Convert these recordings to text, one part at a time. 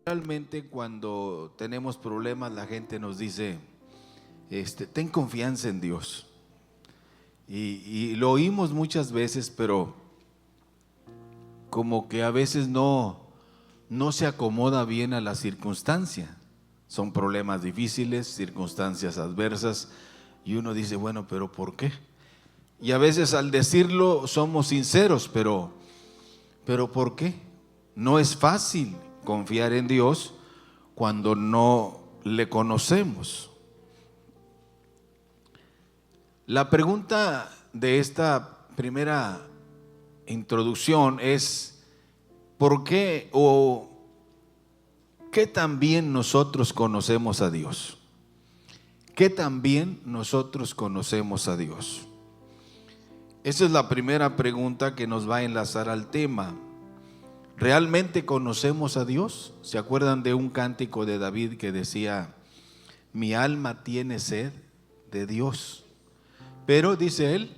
Realmente cuando tenemos problemas la gente nos dice, ten confianza en Dios. Y lo oímos muchas veces, pero como que a veces no se acomoda bien a la circunstancia. Son problemas difíciles, circunstancias adversas, y uno dice, bueno, pero ¿por qué? Y a veces al decirlo somos sinceros, pero ¿por qué? No es fácil confiar en Dios cuando no le conocemos. La pregunta de esta primera introducción es: ¿por qué o qué tan bien nosotros conocemos a Dios? ¿Qué tan bien nosotros conocemos a Dios? Esa es la primera pregunta que nos va a enlazar al tema. ¿Realmente conocemos a Dios? ¿Se acuerdan de un cántico de David que decía: mi alma tiene sed de Dios, pero dice él,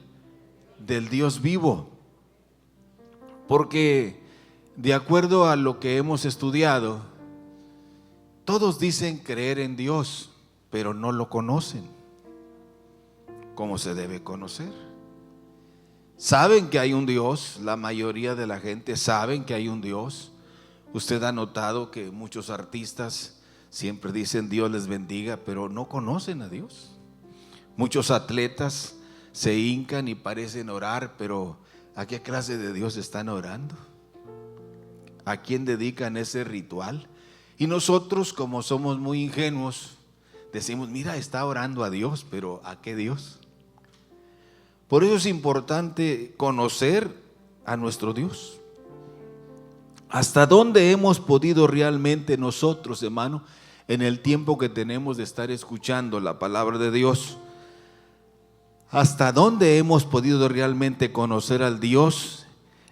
del Dios vivo? Porque de acuerdo a lo que hemos estudiado, todos dicen creer en Dios, pero no lo conocen como se debe conocer. Saben que hay un Dios, la mayoría de la gente saben que hay un Dios. Usted ha notado que muchos artistas siempre dicen Dios les bendiga, pero no conocen a Dios. Muchos atletas se hincan y parecen orar, pero ¿a qué clase de Dios están orando? ¿A quién dedican ese ritual? Y nosotros, como somos muy ingenuos, decimos, mira, está orando a Dios, pero ¿a qué Dios? Por eso es importante conocer a nuestro Dios. ¿Hasta dónde hemos podido realmente nosotros, hermano, en el tiempo que tenemos de estar escuchando la palabra de Dios? ¿Hasta dónde hemos podido realmente conocer al Dios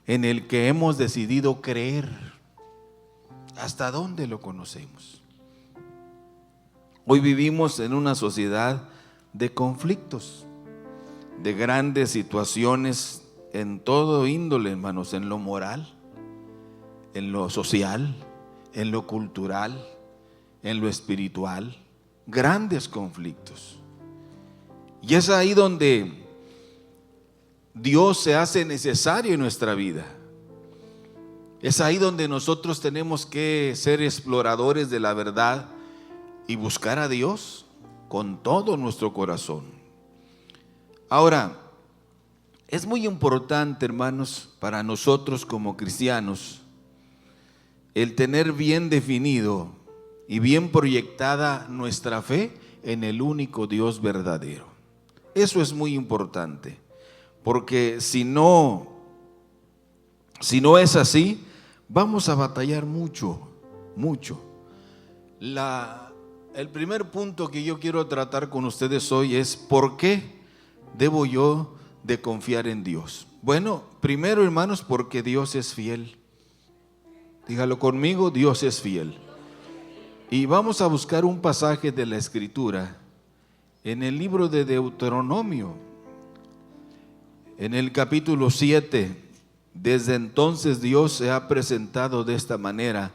en el que hemos decidido creer? ¿Hasta dónde lo conocemos? Hoy vivimos en una sociedad de conflictos, de grandes situaciones en todo índole, hermanos, en lo moral, en lo social, en lo cultural, en lo espiritual, grandes conflictos. Y es ahí donde Dios se hace necesario en nuestra vida. Es ahí donde nosotros tenemos que ser exploradores de la verdad y buscar a Dios con todo nuestro corazón. Ahora, es muy importante, hermanos, para nosotros como cristianos, el tener bien definido y bien proyectada nuestra fe en el único Dios verdadero. Eso es muy importante, porque si no es así, vamos a batallar mucho. El primer punto que yo quiero tratar con ustedes hoy es: ¿por qué debo yo de confiar en Dios? Bueno, primero, hermanos, porque Dios es fiel. Dígalo conmigo, Dios es fiel. Y vamos a buscar un pasaje de la Escritura en el libro de Deuteronomio, en el capítulo 7. Desde entonces Dios se ha presentado de esta manera.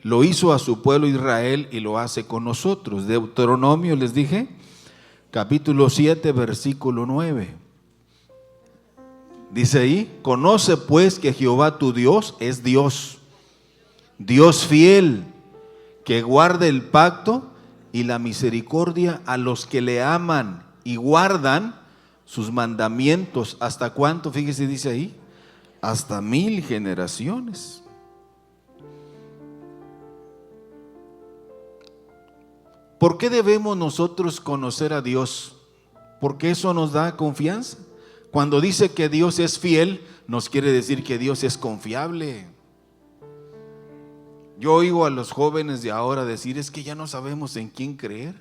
Lo hizo a su pueblo Israel y lo hace con nosotros. Deuteronomio, les dije, capítulo 7, versículo 9. Dice ahí: conoce pues que Jehová tu Dios es Dios, Dios fiel, que guarda el pacto y la misericordia a los que le aman y guardan sus mandamientos. ¿Hasta cuánto? Fíjese, dice ahí, hasta 1000 generaciones. ¿Por qué debemos nosotros conocer a Dios? Porque eso nos da confianza. Cuando dice que Dios es fiel, nos quiere decir que Dios es confiable. Yo oigo a los jóvenes de ahora decir: es que ya no sabemos en quién creer.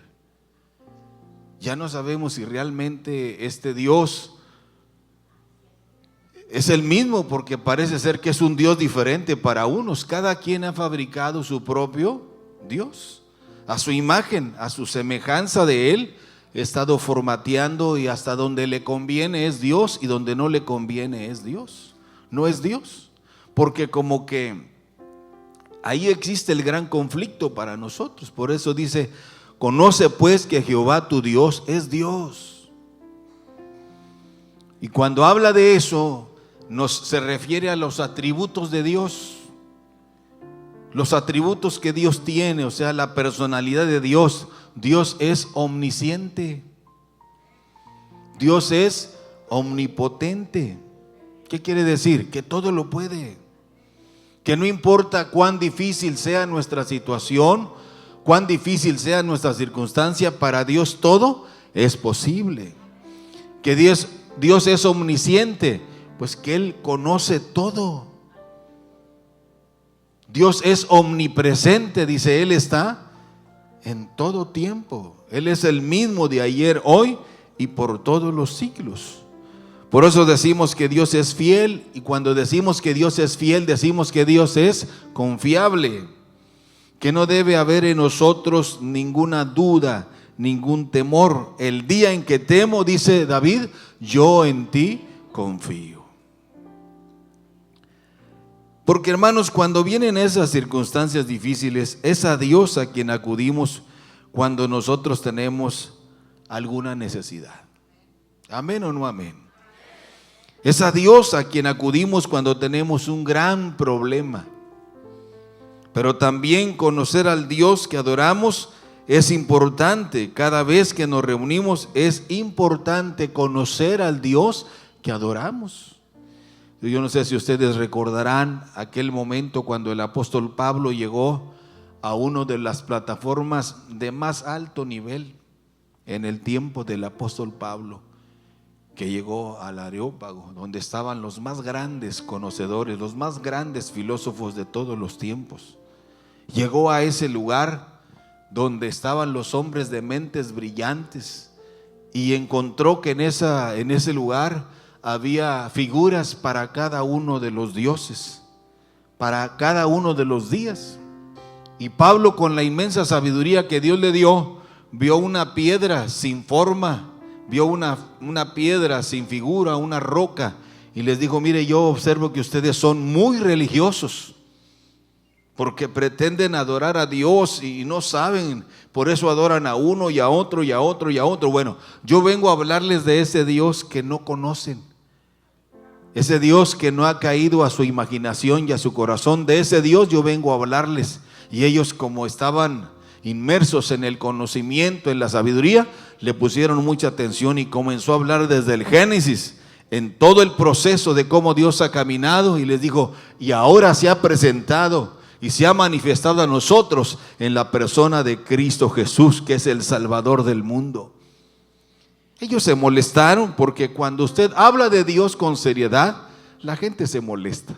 Ya no sabemos si realmente este Dios es el mismo, porque parece ser que es un Dios diferente para unos. Cada quien ha fabricado su propio Dios, a su imagen, a su semejanza de Él. He estado formateando, y hasta donde le conviene es Dios y donde no le conviene es Dios. No es Dios, porque como que Ahí existe el gran conflicto para nosotros. Por eso dice, conoce pues que Jehová tu Dios es Dios. Y cuando habla de eso, se refiere a los atributos de Dios. Los atributos que Dios tiene, o sea, la personalidad de Dios. Dios es omnisciente. Dios es omnipotente. ¿Qué quiere decir? Que todo lo puede. Que no importa cuán difícil sea nuestra situación, cuán difícil sea nuestra circunstancia, para Dios todo es posible. Que Dios es omnisciente, pues que Él conoce todo. Dios es omnipresente, dice, Él está en todo tiempo. Él es el mismo de ayer, hoy y por todos los siglos. Por eso decimos que Dios es fiel, y cuando decimos que Dios es fiel, decimos que Dios es confiable, que no debe haber en nosotros ninguna duda, ningún temor. El día en que temo, dice David, yo en ti confío. Porque, hermanos, cuando vienen esas circunstancias difíciles, es a Dios a quien acudimos cuando nosotros tenemos alguna necesidad. ¿Amén o no amén? Es a Dios a quien acudimos cuando tenemos un gran problema. Pero también conocer al Dios que adoramos es importante. Cada vez que nos reunimos es importante conocer al Dios que adoramos. Yo no sé si ustedes recordarán aquel momento cuando el apóstol Pablo llegó a una de las plataformas de más alto nivel en el tiempo del apóstol Pablo, que llegó al Areópago, donde estaban los más grandes conocedores, los más grandes filósofos de todos los tiempos. Llegó a ese lugar donde estaban los hombres de mentes brillantes y encontró que en ese lugar había figuras para cada uno de los dioses, para cada uno de los días. Y Pablo, con la inmensa sabiduría que Dios le dio, vio una piedra sin forma, vio una piedra sin figura, una roca, y les dijo: mire, yo observo que ustedes son muy religiosos, porque pretenden adorar a Dios y no saben, por eso adoran a uno y a otro y a otro y a otro. Bueno, yo vengo a hablarles de ese Dios que no conocen, ese Dios que no ha caído a su imaginación y a su corazón. De ese Dios yo vengo a hablarles. Y ellos, como estaban inmersos en el conocimiento, en la sabiduría, le pusieron mucha atención y comenzó a hablar desde el Génesis, en todo el proceso de cómo Dios ha caminado, y les dijo: y ahora se ha presentado y se ha manifestado a nosotros en la persona de Cristo Jesús, que es el Salvador del mundo. Ellos se molestaron porque cuando usted habla de Dios con seriedad, la gente se molesta.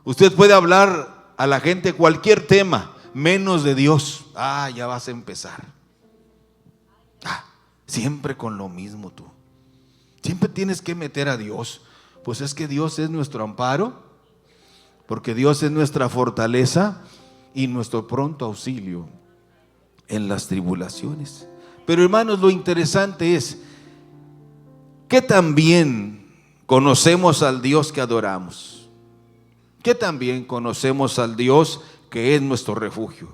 Usted puede hablar a la gente cualquier tema, menos de Dios. Ya vas a empezar. Siempre con lo mismo tú. Siempre tienes que meter a Dios. Pues es que Dios es nuestro amparo, porque Dios es nuestra fortaleza y nuestro pronto auxilio en las tribulaciones. Pero, hermanos, lo interesante es que también conocemos al Dios que adoramos, que también conocemos al Dios que es nuestro refugio.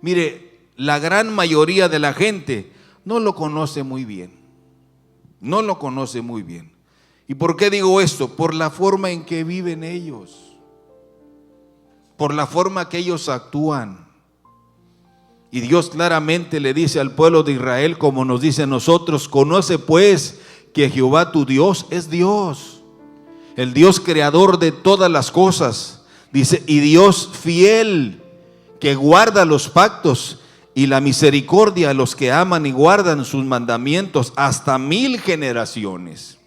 Mire, la gran mayoría de la gente no lo conoce muy bien, no lo conoce muy bien. ¿Y por qué digo esto? Por la forma en que viven ellos, por la forma que ellos actúan. Y Dios claramente le dice al pueblo de Israel, como nos dice a nosotros: conoce pues que Jehová tu Dios es Dios, el Dios creador de todas las cosas. Dice: y Dios fiel, que guarda los pactos y la misericordia a los que aman y guardan sus mandamientos hasta 1000 generaciones.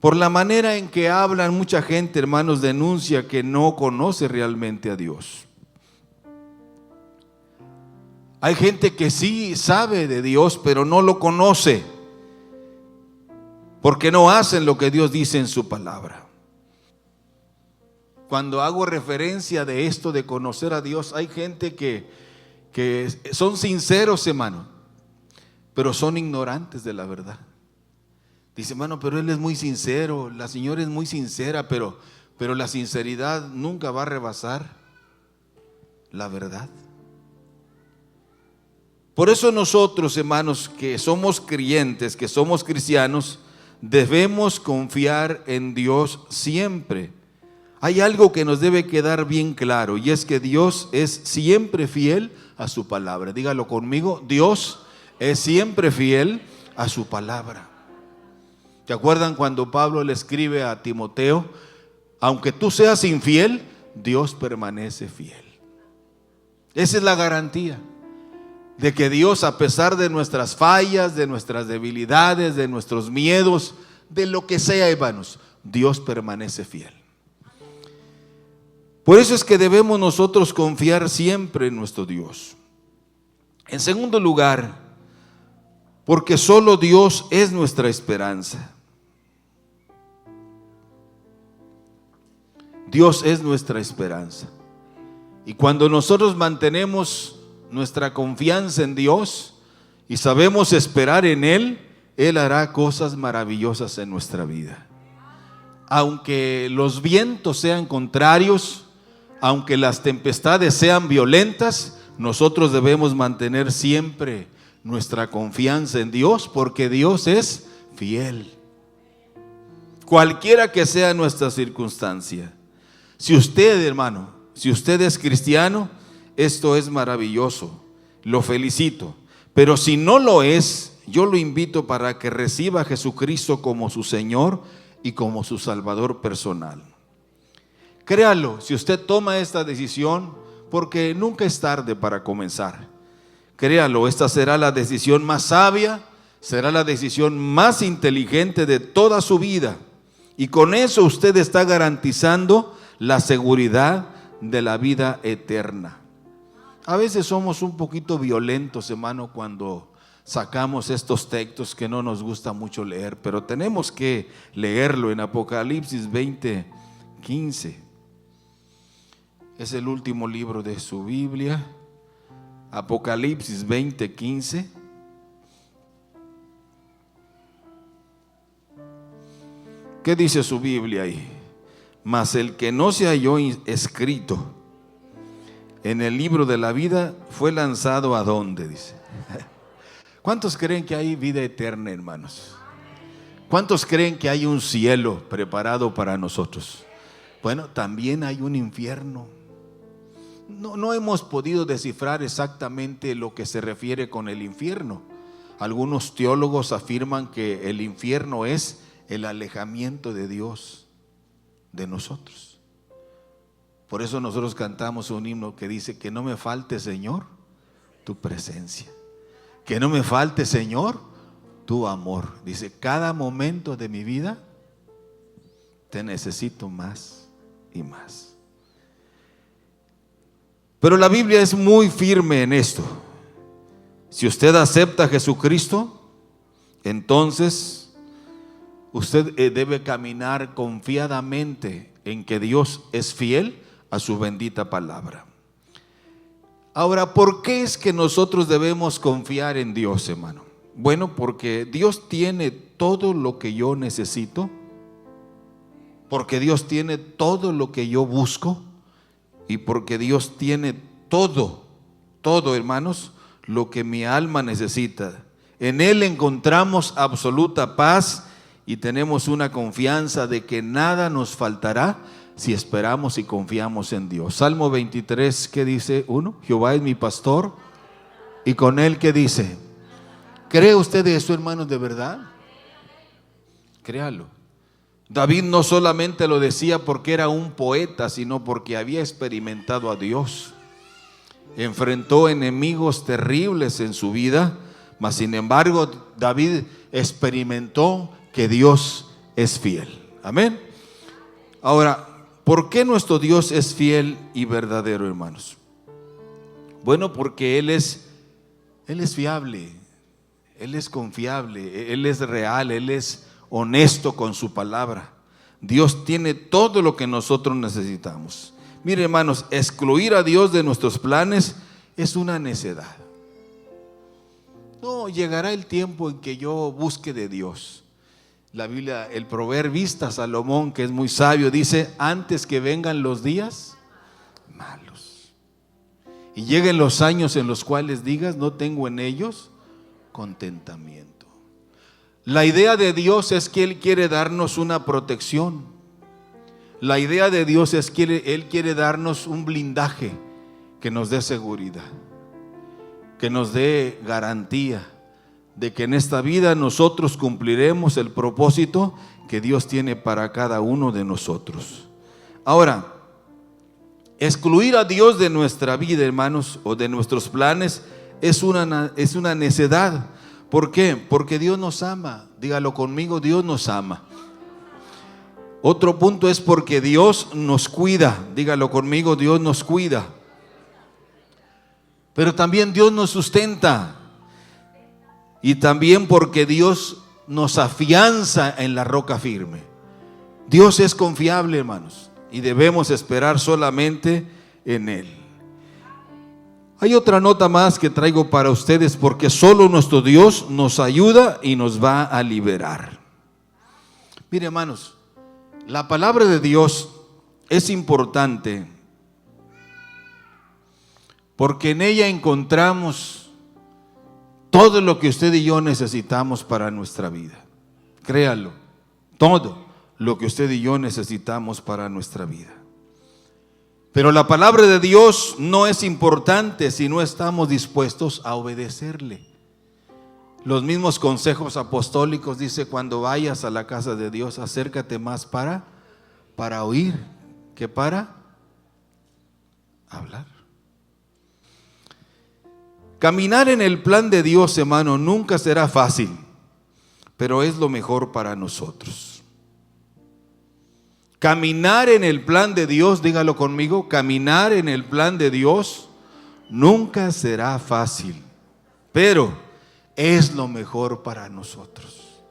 Por la manera en que hablan, mucha gente, hermanos, denuncia que no conoce realmente a Dios. Hay gente que sí sabe de Dios, pero no lo conoce, porque no hacen lo que Dios dice en su palabra. Cuando hago referencia de esto de conocer a Dios, hay gente que son sinceros, hermano, pero son ignorantes de la verdad. Dice: hermano, pero él es muy sincero, la señora es muy sincera, pero pero la sinceridad nunca va a rebasar la verdad. Por eso nosotros, hermanos, que somos creyentes, que somos cristianos, debemos confiar en Dios siempre. Hay algo que nos debe quedar bien claro, y es que Dios es siempre fiel a su palabra. Dígalo conmigo, Dios es siempre fiel a su palabra. ¿Se acuerdan cuando Pablo le escribe a Timoteo? Aunque tú seas infiel, Dios permanece fiel. Esa es la garantía de que Dios, a pesar de nuestras fallas, de nuestras debilidades, de nuestros miedos, de lo que sea, hermanos, Dios permanece fiel. Por eso es que debemos nosotros confiar siempre en nuestro Dios. En segundo lugar, porque solo Dios es nuestra esperanza. Dios es nuestra esperanza. Y cuando nosotros mantenemos nuestra confianza en Dios y sabemos esperar en Él, Él hará cosas maravillosas en nuestra vida. Aunque los vientos sean contrarios, aunque las tempestades sean violentas, nosotros debemos mantener siempre nuestra confianza en Dios, porque Dios es fiel. Cualquiera que sea nuestra circunstancia. Si usted, hermano, si usted es cristiano, esto es maravilloso, lo felicito. Pero si no lo es, yo lo invito para que reciba a Jesucristo como su Señor y como su Salvador personal. Créalo, si usted toma esta decisión, porque nunca es tarde para comenzar. Créalo, esta será la decisión más sabia, será la decisión más inteligente de toda su vida. Y con eso usted está garantizando la seguridad de la vida eterna. A veces somos un poquito violentos, hermano, cuando sacamos estos textos que no nos gusta mucho leer, pero tenemos que leerlo en Apocalipsis 20:15. Es el último libro de su Biblia. Apocalipsis 20:15. ¿Qué dice su Biblia ahí? Mas el que no se halló escrito en el libro de la vida fue lanzado ¿a dónde? Dice. ¿Cuántos creen que hay vida eterna, hermanos? ¿Cuántos creen que hay un cielo preparado para nosotros? Bueno, también hay un infierno. No hemos podido descifrar exactamente lo que se refiere con el infierno. Algunos teólogos afirman que el infierno es el alejamiento de Dios de nosotros. Por eso nosotros cantamos un himno que dice: que no me falte, Señor, tu presencia. Que no me falte, Señor, tu amor. Dice: cada momento de mi vida te necesito más y más. Pero la Biblia es muy firme en esto. Si usted acepta a Jesucristo, entonces usted debe caminar confiadamente en que Dios es fiel a su bendita palabra. Ahora, ¿por qué es que nosotros debemos confiar en Dios, hermano? Bueno, porque Dios tiene todo lo que yo necesito, porque Dios tiene todo lo que yo busco, y porque Dios tiene todo, hermanos, lo que mi alma necesita. En Él encontramos absoluta paz y tenemos una confianza de que nada nos faltará si esperamos y confiamos en Dios. Salmo 23, ¿qué dice? 1, Jehová es mi pastor, y con Él, ¿qué dice? ¿Cree usted eso, hermanos, de verdad? Créalo. David no solamente lo decía porque era un poeta, sino porque había experimentado a Dios. Enfrentó enemigos terribles en su vida, mas sin embargo David experimentó que Dios es fiel. Amén. Ahora, ¿por qué nuestro Dios es fiel y verdadero, hermanos? Bueno, porque Él es fiable, Él es confiable, Él es real, Él es honesto con su palabra. Dios tiene todo lo que nosotros necesitamos. Mire, hermanos, excluir a Dios de nuestros planes es una necedad. No, llegará el tiempo en que yo busque de Dios. La Biblia, el proverbista Salomón, que es muy sabio, dice: antes que vengan los días malos y lleguen los años en los cuales digas, no tengo en ellos contentamiento. La idea de Dios es que Él quiere darnos una protección. La idea de Dios es que Él quiere darnos un blindaje que nos dé seguridad, que nos dé garantía de que en esta vida nosotros cumpliremos el propósito que Dios tiene para cada uno de nosotros. Ahora, excluir a Dios de nuestra vida, hermanos, o de nuestros planes, es una necedad. ¿Por qué? Porque Dios nos ama. Dígalo conmigo: Dios nos ama. Otro punto es porque Dios nos cuida. Dígalo conmigo: Dios nos cuida. Pero también Dios nos sustenta. Y también porque Dios nos afianza en la roca firme. Dios es confiable, hermanos, y debemos esperar solamente en Él. Hay otra nota más que traigo para ustedes, porque solo nuestro Dios nos ayuda y nos va a liberar. Mire, hermanos, la palabra de Dios es importante porque en ella encontramos todo lo que usted y yo necesitamos para nuestra vida. Créalo, todo lo que usted y yo necesitamos para nuestra vida. Pero la palabra de Dios no es importante si no estamos dispuestos a obedecerle. Los mismos consejos apostólicos dice: cuando vayas a la casa de Dios, acércate más para oír que para hablar. Caminar en el plan de Dios, hermano, nunca será fácil, pero es lo mejor para nosotros. Caminar en el plan de Dios, dígalo conmigo: caminar en el plan de Dios nunca será fácil, pero es lo mejor para nosotros.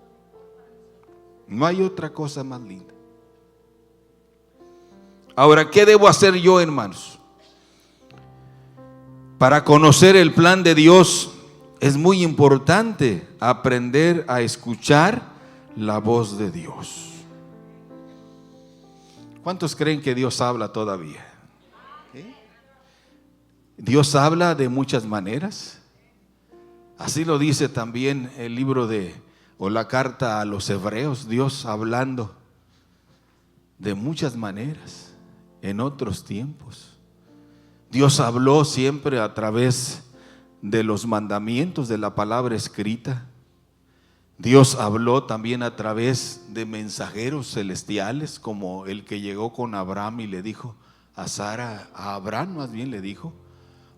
No hay otra cosa más linda. Ahora, ¿qué debo hacer yo, hermanos? Para conocer el plan de Dios es muy importante aprender a escuchar la voz de Dios. ¿Cuántos creen que Dios habla todavía? Dios habla de muchas maneras. Así lo dice también el libro o la carta a los Hebreos. Dios hablando de muchas maneras en otros tiempos. Dios habló siempre a través de los mandamientos, de la palabra escrita. Dios habló también a través de mensajeros celestiales, como el que llegó con Abraham y le dijo a Abraham más bien le dijo,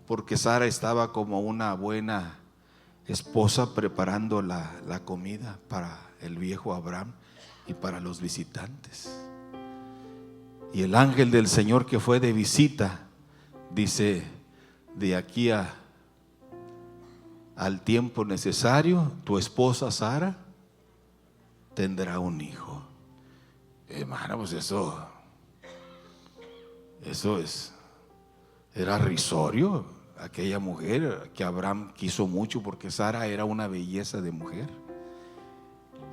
porque Sara estaba como una buena esposa preparando la comida para el viejo Abraham y para los visitantes. Y el ángel del Señor que fue de visita dice: de aquí al tiempo necesario, tu esposa Sara tendrá un hijo. Hermano, pues eso era risorio. Aquella mujer que Abraham quiso mucho, porque Sara era una belleza de mujer.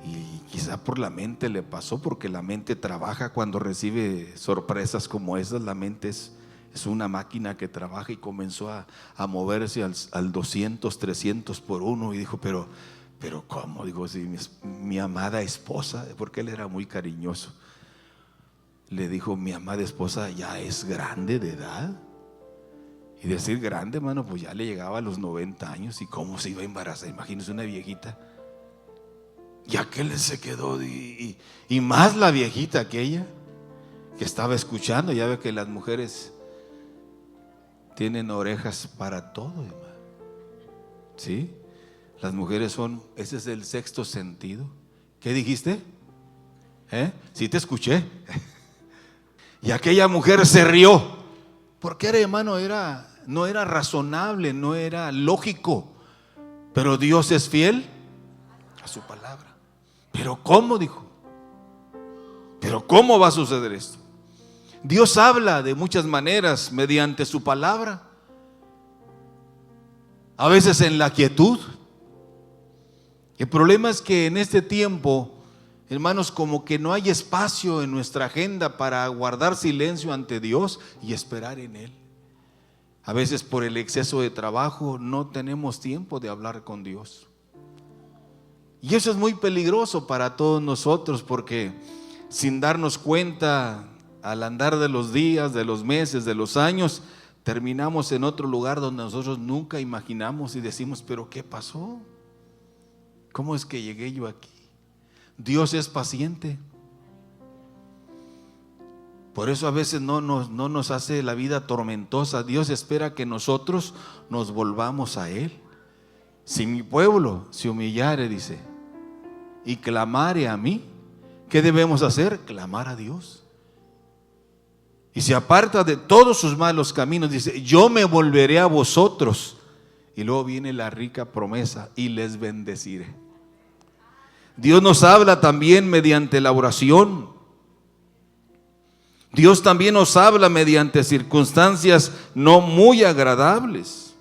Y quizá por la mente le pasó, porque la mente trabaja cuando recibe sorpresas como esas. La mente es una máquina que trabaja, y comenzó a moverse al 200, 300 por uno. Y dijo: pero ¿cómo? Digo, si mi amada esposa, porque él era muy cariñoso, le dijo: mi amada esposa ya es grande de edad. Y decir grande, hermano, pues ya le llegaba a los 90 años. ¿Y cómo se iba a embarazar? Imagínense una viejita. Y aquel se quedó, y más la viejita aquella que estaba escuchando. Ya ve que las mujeres tienen orejas para todo, hermano. ¿Sí? Las mujeres ese es el sexto sentido. ¿Qué dijiste? Sí te escuché. Y aquella mujer se rió, porque hermano, no era razonable, no era lógico. Pero Dios es fiel a su palabra. ¿Pero cómo? Dijo. ¿Pero cómo va a suceder esto? Dios habla de muchas maneras mediante su palabra. A veces en la quietud. El problema es que en este tiempo hermanos, como que no hay espacio en nuestra agenda para guardar silencio ante Dios y esperar en Él. A veces por el exceso de trabajo no tenemos tiempo de hablar con Dios. Y eso es muy peligroso para todos nosotros, porque sin darnos cuenta, al andar de los días, de los meses, de los años, terminamos en otro lugar donde nosotros nunca imaginamos y decimos, ¿pero qué pasó? ¿Cómo es que llegué yo aquí? Dios es paciente. Por eso a veces no nos hace la vida tormentosa. Dios espera que nosotros nos volvamos a Él. Si mi pueblo se humillare, dice, y clamare a mí, ¿qué debemos hacer? Clamar a Dios. Y se aparta de todos sus malos caminos, dice, yo me volveré a vosotros. Y luego viene la rica promesa, y les bendeciré. Dios nos habla también mediante la oración. Dios también nos habla mediante circunstancias no muy agradables.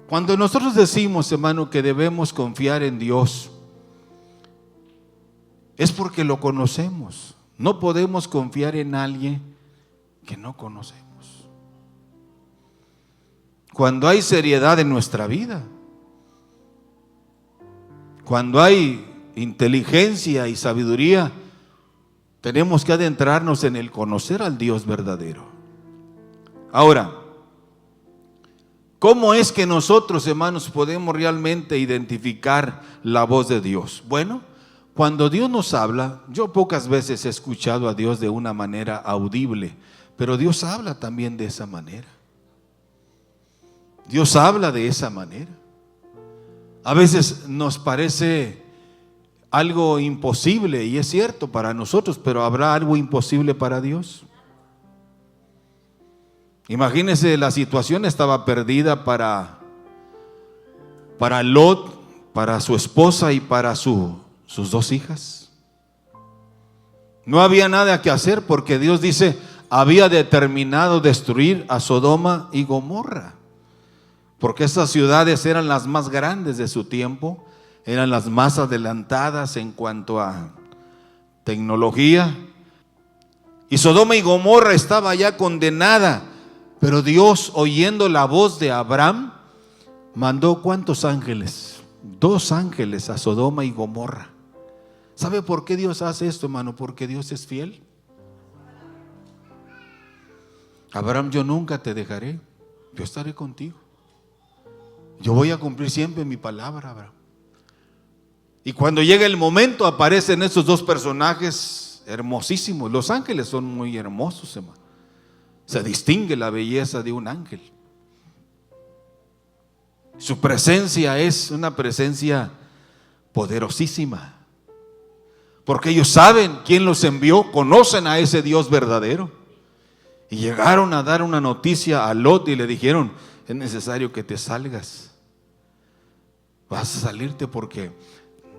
Cuando nosotros decimos, hermano, que debemos confiar en Dios, es porque lo conocemos. No podemos confiar en alguien que no conocemos. Cuando hay seriedad en nuestra vida, cuando hay inteligencia y sabiduría, tenemos que adentrarnos en el conocer al Dios verdadero. Ahora, ¿cómo es que nosotros, hermanos, podemos realmente identificar la voz de Dios? Bueno, cuando Dios nos habla, yo pocas veces he escuchado a Dios de una manera audible, pero Dios habla también de esa manera. Dios habla de esa manera. A veces nos parece algo imposible, y es cierto para nosotros, pero ¿habrá algo imposible para Dios? Imagínense, la situación estaba perdida para Lot, para su esposa y para sus dos hijas. No había nada que hacer, porque Dios dice, había determinado destruir a Sodoma y Gomorra, porque esas ciudades eran las más grandes de su tiempo, eran las más adelantadas en cuanto a tecnología. Y Sodoma y Gomorra estaba ya condenada, pero Dios, oyendo la voz de Abraham, mandó ¿cuántos ángeles? 2 ángeles a Sodoma y Gomorra. ¿Sabe por qué Dios hace esto, hermano? Porque Dios es fiel. Abraham, yo nunca te dejaré, yo estaré contigo. Yo voy a cumplir siempre mi palabra, Abraham. Y cuando llega el momento, aparecen esos 2 personajes hermosísimos. Los ángeles son muy hermosos, hermano. Se distingue la belleza de un ángel. Su presencia es una presencia poderosísima, porque ellos saben quién los envió, conocen a ese Dios verdadero. Y llegaron a dar una noticia a Lot y le dijeron, es necesario que te salgas. Vas a salirte porque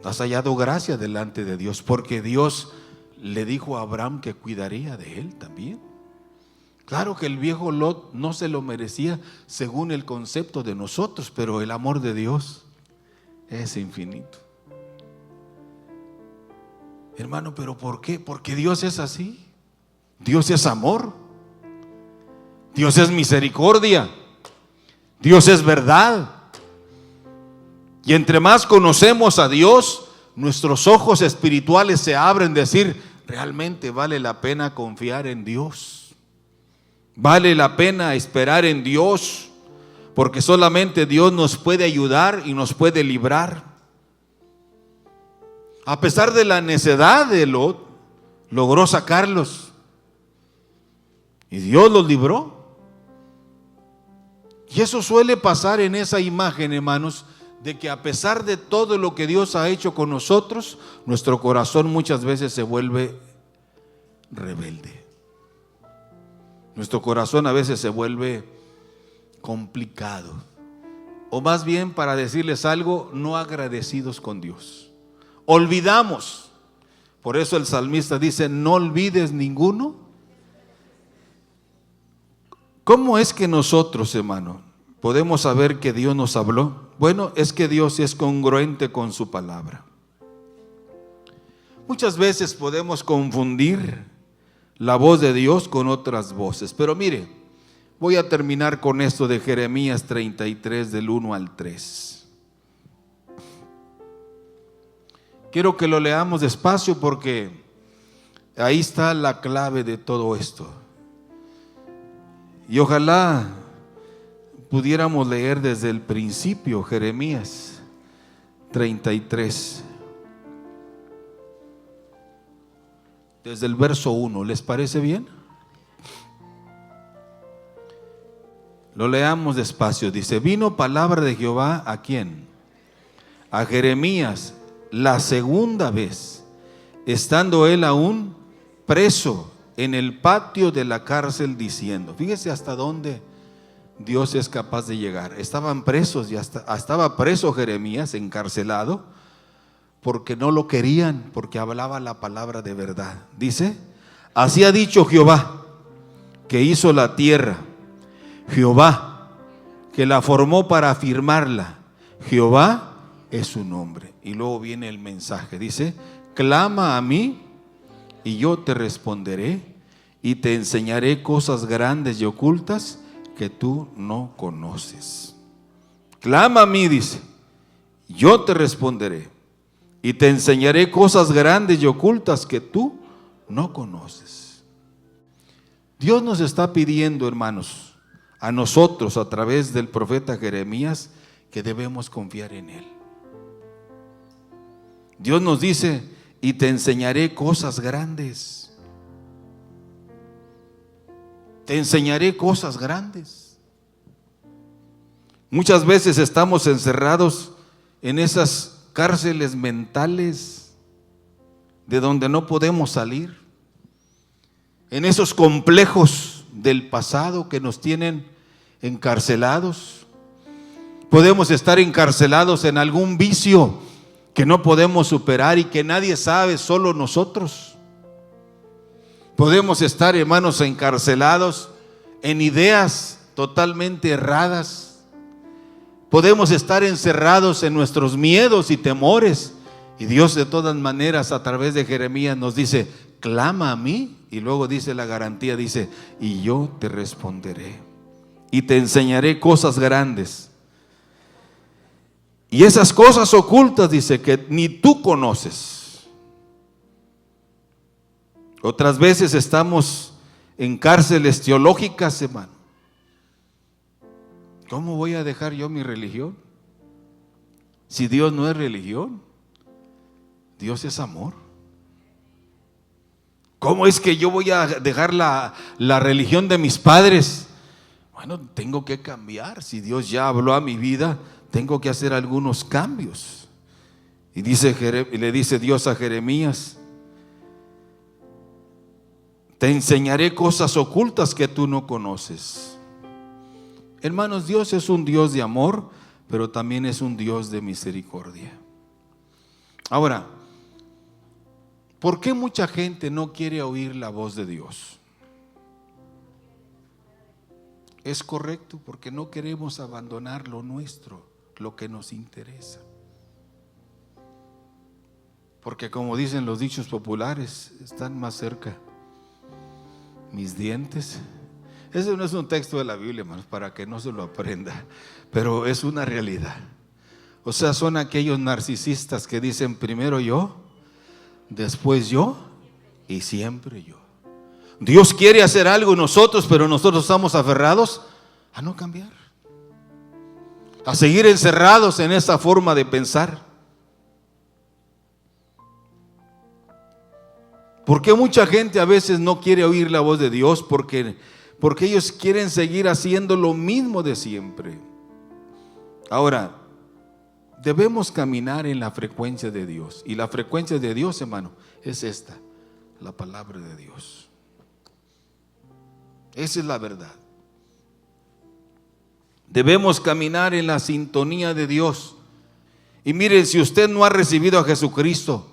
has hallado gracia delante de Dios, porque Dios le dijo a Abraham que cuidaría de él también. Claro que el viejo Lot no se lo merecía según el concepto de nosotros, pero el amor de Dios es infinito. Hermano, ¿pero por qué? Porque Dios es así. Dios es amor. Dios es misericordia. Dios es verdad. Y entre más conocemos a Dios, nuestros ojos espirituales se abren, decir, realmente vale la pena confiar en Dios. Vale la pena esperar en Dios, porque solamente Dios nos puede ayudar y nos puede librar. A pesar de la necedad de Lot, logró sacarlos. Y Dios los libró. Y eso suele pasar en esa imagen, hermanos, de que a pesar de todo lo que Dios ha hecho con nosotros, nuestro corazón muchas veces se vuelve rebelde. Nuestro corazón a veces se vuelve complicado. O más bien, para decirles algo, no agradecidos con Dios. Olvidamos. Por eso el salmista dice, no olvides ninguno. ¿Cómo es que nosotros, hermano, podemos saber que Dios nos habló? Bueno, es que Dios es congruente con su palabra. Muchas veces podemos confundir la voz de Dios con otras voces. Pero mire, voy a terminar con esto de Jeremías 33 del 1 al 3. Quiero que lo leamos despacio porque ahí está la clave de todo esto. Y ojalá pudiéramos leer desde el principio Jeremías 33. Desde el verso 1, ¿les parece bien? Lo leamos despacio. Dice: vino palabra de Jehová ¿a quién? A Jeremías la segunda vez, estando él aún preso en el patio de la cárcel, diciendo. Fíjese hasta dónde Dios es capaz de llegar. Estaban presos y estaba preso Jeremías, encarcelado, porque no lo querían, porque hablaba la palabra de verdad. Dice: así ha dicho Jehová, que hizo la tierra, Jehová, que la formó para afirmarla, Jehová es su nombre. Y luego viene el mensaje, dice: clama a mí y yo te responderé y te enseñaré cosas grandes y ocultas que tú no conoces. Clama a mí, dice, yo te responderé y te enseñaré cosas grandes y ocultas que tú no conoces. Dios nos está pidiendo, hermanos, a nosotros a través del profeta Jeremías, que debemos confiar en Él. Dios nos dice: y te enseñaré cosas grandes. Te enseñaré cosas grandes. Muchas veces estamos encerrados en esas cárceles mentales de donde no podemos salir, en esos complejos del pasado que nos tienen encarcelados. Podemos estar encarcelados en algún vicio que no podemos superar y que nadie sabe, solo nosotros. Podemos estar, hermanos, encarcelados en ideas totalmente erradas. Podemos estar encerrados en nuestros miedos y temores. Y Dios, de todas maneras, a través de Jeremías nos dice: clama a mí. Y luego dice la garantía, dice: y yo te responderé y te enseñaré cosas grandes. Y esas cosas ocultas, dice, que ni tú conoces. Otras veces estamos en cárceles teológicas, hermano. ¿Cómo voy a dejar yo mi religión? Si Dios no es religión, Dios es amor. ¿Cómo es que yo voy a dejar la religión de mis padres? Bueno, tengo que cambiar. Si Dios ya habló a mi vida, tengo que hacer algunos cambios. Y le dice Dios a Jeremías: te enseñaré cosas ocultas que tú no conoces. Hermanos, Dios es un Dios de amor, pero también es un Dios de misericordia. Ahora, ¿por qué mucha gente no quiere oír la voz de Dios? Es correcto, porque no queremos abandonar lo nuestro, lo que nos interesa. Porque, como dicen los dichos populares, están más cerca mis dientes. Ese no es un texto de la Biblia, hermanos, para que no se lo aprenda, pero es una realidad. O sea, son aquellos narcisistas que dicen: primero yo, después yo y siempre yo. Dios quiere hacer algo en nosotros, pero nosotros estamos aferrados a no cambiar, a seguir encerrados en esa forma de pensar. ¿Por qué mucha gente a veces no quiere oír la voz de Dios? Porque ellos quieren seguir haciendo lo mismo de siempre. Ahora, debemos caminar en la frecuencia de Dios. Y la frecuencia de Dios, hermano, es esta: la palabra de Dios. Esa es la verdad. Debemos caminar en la sintonía de Dios. Y miren, si usted no ha recibido a Jesucristo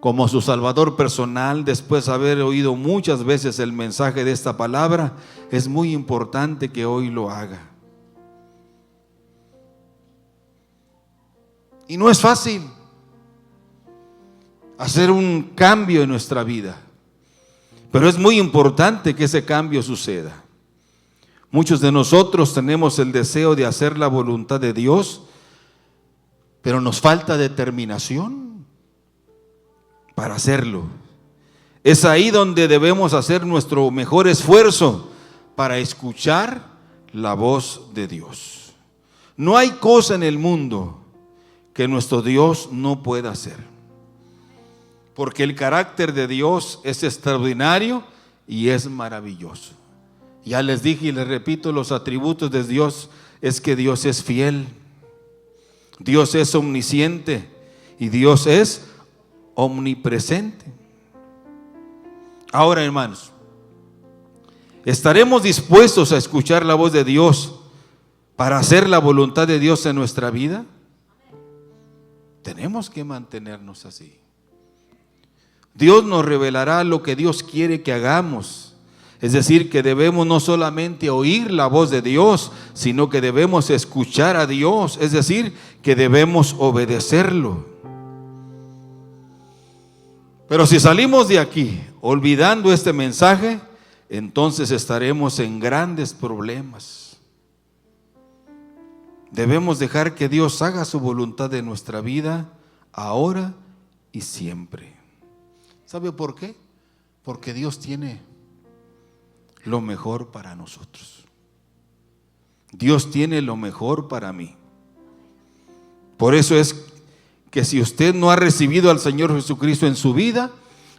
como su Salvador personal, después de haber oído muchas veces el mensaje de esta palabra, es muy importante que hoy lo haga. Y no es fácil. hacer un cambio en nuestra vida. Pero es muy importante que ese cambio suceda. Muchos de nosotros tenemos el deseo de hacer la voluntad de Dios, pero nos falta determinación para hacerlo. Es ahí donde debemos hacer nuestro mejor esfuerzo para escuchar la voz de Dios. No hay cosa en el mundo que nuestro Dios no pueda hacer, porque el carácter de Dios es extraordinario y es maravilloso. Ya les dije y les repito, los atributos de Dios es que Dios es fiel, Dios es omnisciente y Dios es omnipresente. Ahora, hermanos, ¿estaremos dispuestos a escuchar la voz de Dios para hacer la voluntad de Dios en nuestra vida? Tenemos que mantenernos así. Dios nos revelará lo que Dios quiere que hagamos. Es decir, que debemos no solamente oír la voz de Dios, sino que debemos escuchar a Dios. Es decir, que debemos obedecerlo. Pero si salimos de aquí olvidando este mensaje, entonces estaremos en grandes problemas. Debemos dejar que Dios haga su voluntad en nuestra vida, ahora y siempre. ¿Sabe por qué? Porque Dios tiene lo mejor para nosotros. Dios tiene lo mejor para mí. Por eso es que si usted no ha recibido al Señor Jesucristo en su vida,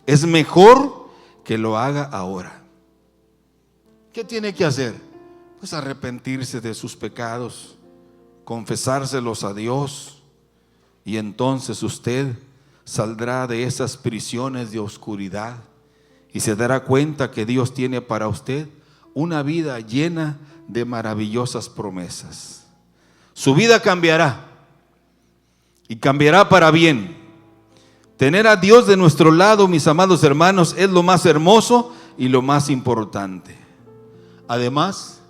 es mejor que lo haga ahora. ¿Qué tiene que hacer? Pues arrepentirse de sus pecados, confesárselos a Dios, y entonces usted saldrá de esas prisiones de oscuridad y se dará cuenta que Dios tiene para usted una vida llena de maravillosas promesas. Su vida cambiará y cambiará para bien. Tener a Dios de nuestro lado, mis amados hermanos, es lo más hermoso y lo más importante. Además,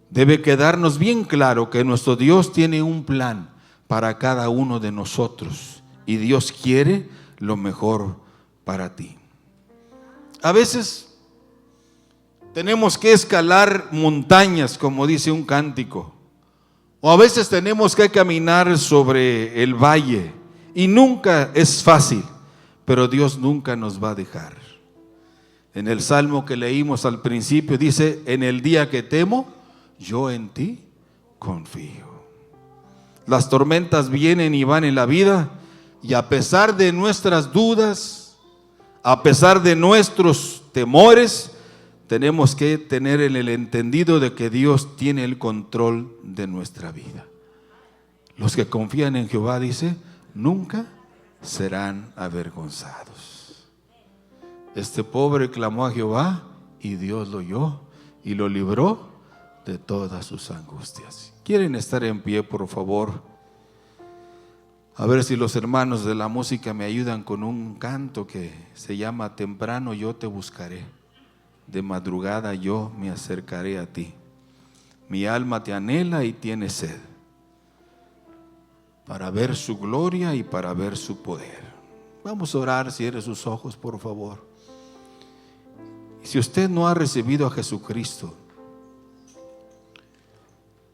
debe quedarnos bien claro que nuestro Dios tiene un plan para cada uno de nosotros y Dios quiere lo mejor para ti. A veces tenemos que escalar montañas, como dice un cántico, o a veces tenemos que caminar sobre el valle, y nunca es fácil, pero Dios nunca nos va a dejar. En el salmo que leímos al principio dice: en el día que temo, yo en ti confío. Las tormentas vienen y van en la vida, y a pesar de nuestras dudas, a pesar de nuestros temores, tenemos que tener el entendido de que Dios tiene el control de nuestra vida. Los que confían en Jehová, dice, nunca serán avergonzados. Este pobre clamó a Jehová y Dios lo oyó y lo libró de todas sus angustias. ¿Quieren estar en pie, por favor? A ver si los hermanos de la música me ayudan con un canto que se llama Temprano yo te buscaré, de madrugada yo me acercaré a ti. Mi alma te anhela y tiene sed, para ver su gloria y para ver su poder. Vamos a orar, cierre sus ojos, por favor. Si usted no ha recibido a Jesucristo,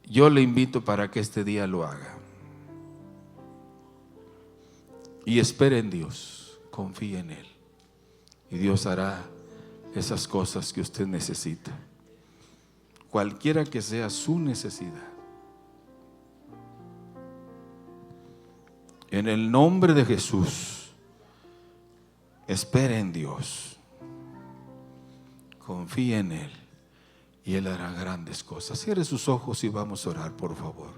yo le invito para que este día lo haga. Y espere en Dios, confíe en Él, y Dios hará esas cosas que usted necesita, cualquiera que sea su necesidad. En el nombre de Jesús, espere en Dios, confíe en Él, y Él hará grandes cosas. Cierre sus ojos y vamos a orar, por favor.